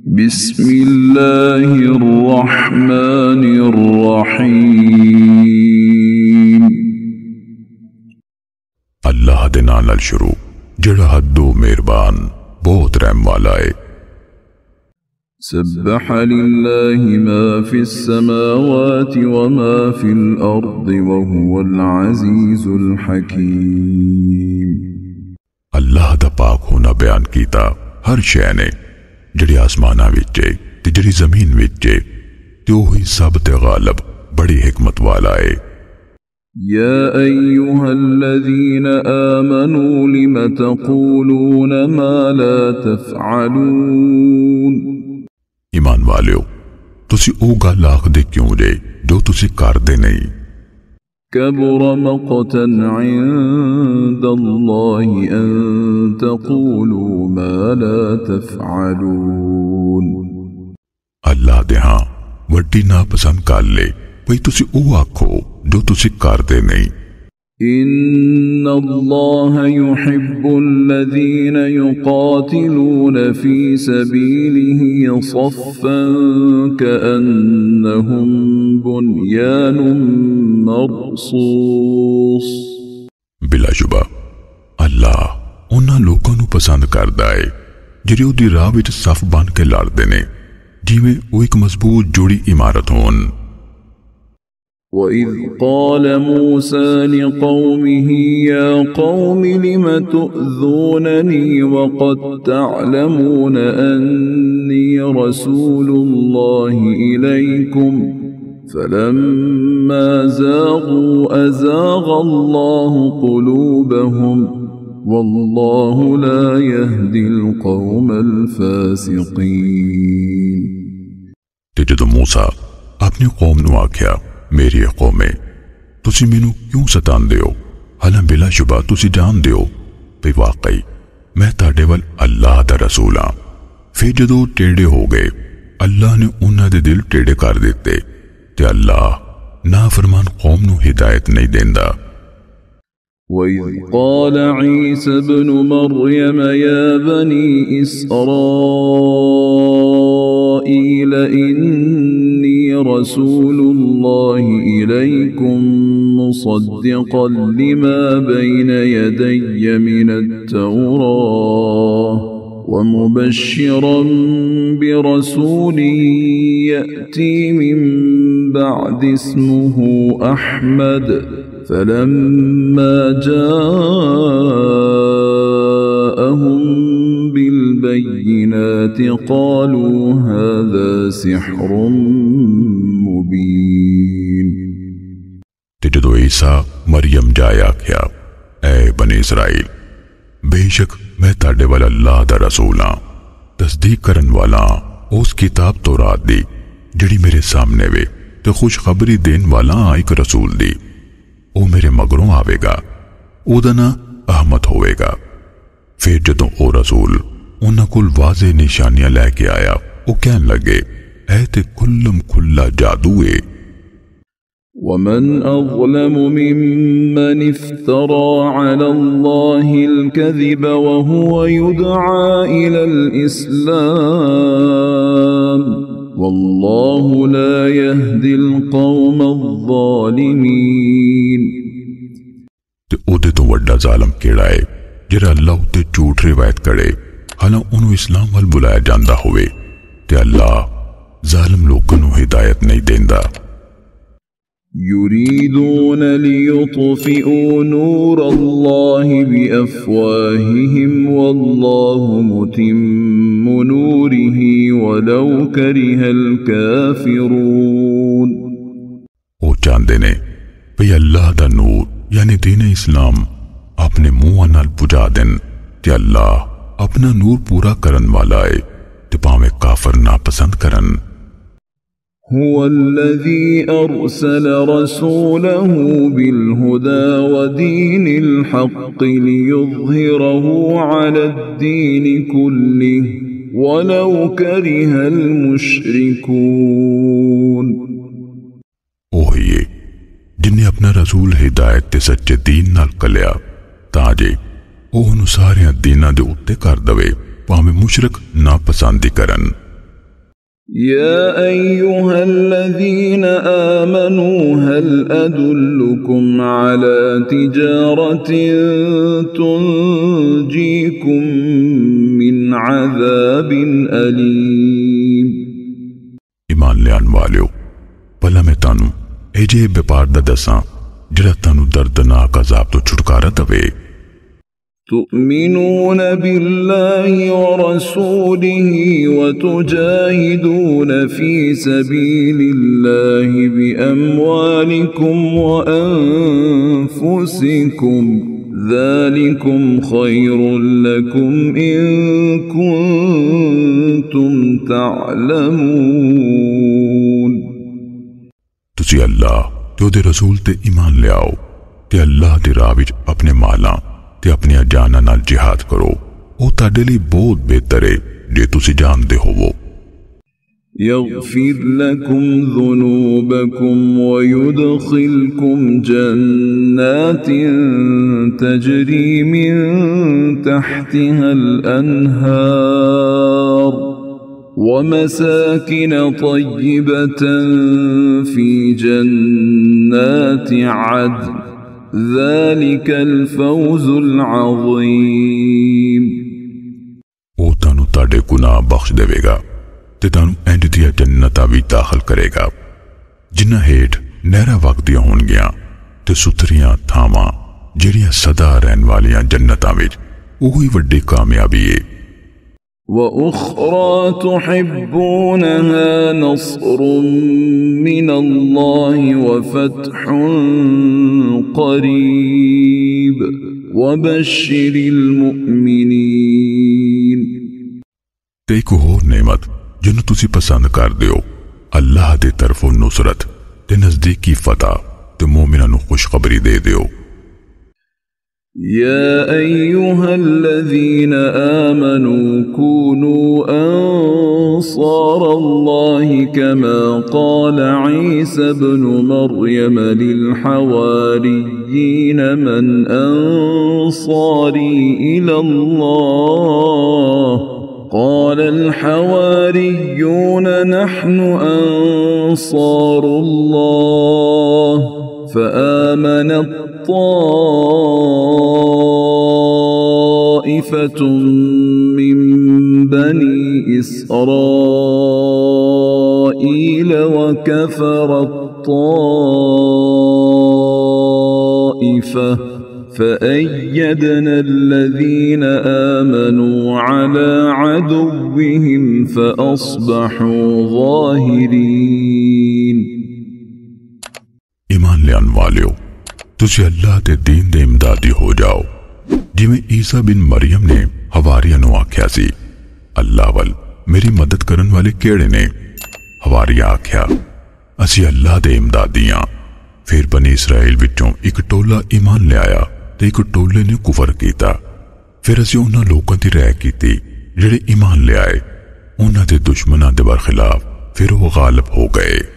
بسم اللہ الرحمن الرحیم اللہ دے نام نال شروع جڑا حدو مہربان بہت رحم والا ہے۔ سبح للہ ما فی السماوات وما فی الارض وهو العزیز الحکیم۔ اللہ دا پاک ہونا بیان کیتا ہر شے نے جڑی آسماناں وچ ہے تے جڑی زمین وچ ہے تے وہی سب تے غالب بڑی حکمت والا ہے۔ یا ایھا الذین آمنوا لم تقولون ما لا تفعلون۔ ایمان والیو تسی او گل آکھدے کیوں جے جو تسی کردے نہیں؟ کبر مقتا عند اللہ ان تقولوا ما لا تفعلون۔ اللہ دے ہاں وڈی ناپسند گل لے بھئی تسی او آکھو جو تسی کردے نہیں۔ ان اللہ يحب الذین یقاتلون فی سبیلہ صفا کأنہم بنیان مرصوص۔ بلا شبہ اللہ انہاں لوکاں نو پسند کردا ہے جڑے او دی راہ وچ صف بن کے لڑدے نے جویں او ایک مضبوط جوڑی عمارت ہون۔ وَإِذْ قَالَ مُوسَى لِقَوْمِهِ يَا قَوْمِ لِمَ تُؤْذُونَنِي وَقَدْ تَعْلَمُونَ أَنِّي رَسُولُ اللَّهِ إِلَيْكُمْ فَلَمَّا زَاغُوا أَزَاغَ اللَّهُ قُلُوبَهُمْ وَاللَّهُ لَا يَهْدِي الْقَوْمَ الْفَاسِقِينَ۔ تے جدوں موسیٰ اپنی قوم نو آکھیا میری قومے تسی مینوں کیوں ستان دیو حالاں بلا شبہ تسی جان دیو بھئی واقعی میں تاڈے ول اللہ دا رسول ہاں۔ پھر جدوں ٹیڑے ہو گئے اللہ نے انہاں دے دل ٹیڑے کر دیتے تے اللہ نافرمان قوم نو ہدایت نہیں دیندا۔ وَإِذْ قَالَ عِيسَى ابْنُ مَرْيَمَ يَا بَنِي إِسْرَائِيلَ إِنِّي رَسُولُ اللَّهِ إِلَيْكُمْ مُصَدِّقًا لِمَا بَيْنَ يَدَيَّ مِنَ التَّوْرَاةِ وَمُبَشِّرًا بِرَسُولٍ يَأْتِي مِن بَعْدِ اسْمُهُ أَحْمَدُ فَلَمَّا جَاءَهُم بِالْبَيِّنَاتِ قَالُوا هَذَا سِحْرٌ مُبِينٌ۔ تے جدو عیسیٰ مریم جایا کیا اے بنی اسرائیل بے شک میں تاڈے والا اللہ دا رسول ہاں تصدیق کرن والا اس کتاب تورات دی جڑی میرے سامنے وے تے خوشخبری دین والا ایک رسول دی او میرے مگروں آوے گا او دا نا احمد ہوئے گا۔ پھر جدوں او رسول انہاں کول واضح نشانیاں لے کے آیا او کہن لگے اے تے کلم کھلا جادو ہے۔ وَمَنْ أَظْلَمُ مِمَّنِ افْتَرَى عَلَى اللَّهِ الْكَذِبَ وَهُوَ يُدْعَى إِلَى الْإِسْلَامِ وَاللَّهُ لَا يَهْدِي الْقَوْمَ الظَّالِمِينَ۔ تے او دے تو وڈا ظالم کیڑا ہے جڑا اللہ تے جھوٹ روایت کرے حالانکہ انہوں اسلام وال بلایا جاندا ہوئے تے اللہ ظالم لوکاں نو ہدایت نہیں دیندا۔ يريدون ليطفئوا نور الله بأفواههم والله متم نوره ولو كره الكافرون۔ وہ چاندے نے بھئی اللہ دا نور یعنی دین اسلام اپنے منہ نال بجھا دین تے اللہ اپنا نور پورا کرن والا ہے تے پاویں کافر ناپسند کرن۔ هو الذي أرسل رسوله بالهدى ودين الحق ليظهره على الدين كله ولو كره المشركون۔ اوہی جن نے اپنا رسول ہدایت تے سچے دین نال کلیا تاں جے اوہ سارے دیناں دے اُتے کر دوے پاویں مشرک ناپسندی کرن۔ يا أيها الذين آمنوا هل أدلكم على تجارة تنجيكم من عذاب أليم ایمان لیان والیو پہلا میں تانوں اے جے بیپار دا دساں جڑا تانوں دردناک عذاب تو چھٹکارا دوے تؤمنون بالله ورسوله وتجاهدون في سبيل الله بأموالكم وأنفسكم ذلكم خير لكم إن كنتم تعلمون تسی اللہ تے دے رسول تے ایمان لے آؤ تے اللہ دی راہ وچ اپنے مالاں تے اپنی جاناں نال جہاد کرو او تہاڈے لئی بہت بہتر ہے جے تسی جاندے ہوو يغفر لكم ذنوبكم ويدخلكم جنات تجري من تحتها الأنهار ومساكن طيبة في جنات عدن ذلك الفوز العظيم او تانو تاڑے گناہ بخش دے گا تے تانو اینڈ دیا جنتاں بھی داخل کرے گا جنہ ہیٹ نہرا وقت دیا ہون گیا تے ستھریاں تھاواں جڑیاں صدا رہن والیاں جنتاں وچ اوہی وڈی کامیابی ہے وَأُخْرَى تُحِبُّونَهَا نَصْرٌ مِّنَ اللَّهِ وَفَتْحٌ قَرِيبٌ وَبَشِّرِ الْمُؤْمِنِينَ تے ایک اور نعمت جنہوں تسی پسند کر دیو اللہ دے طرف نصرت تے نزدیکی فتح تے مومنوں نو خوشخبری دے دیو يا أيها الذين آمنوا كونوا أنصار الله كما قال عيسى ابن مريم للحواريين من أنصاري إلى الله قال الحواريون نحن أنصار الله فآمنت طائفة من بني إسرائيل وكفرت طائفة فأيدنا الذين آمنوا على عدوهم فأصبحوا ظاهرين ایمان لیان والیو تسی اللہ دے دین دے امدادی ہو جاؤ جی میں عیسیٰ بن مریم نے حواریاں نو آکھیا سی اللہ وال میری مدد کرن والے کیڑے نے حواریاں آکھیا اسی اللہ دے امدادیاں پھر بنی اسرائیل وچوں ایک ٹولا ایمان لے آیا تے ایک ٹولے نے کفر کیتا پھر اسی انہاں لوکاں دی رائے کیتی جڑے ایمان لے آئے انہاں دے دشمناں دے برخلاف پھر وہ غالب ہو گئے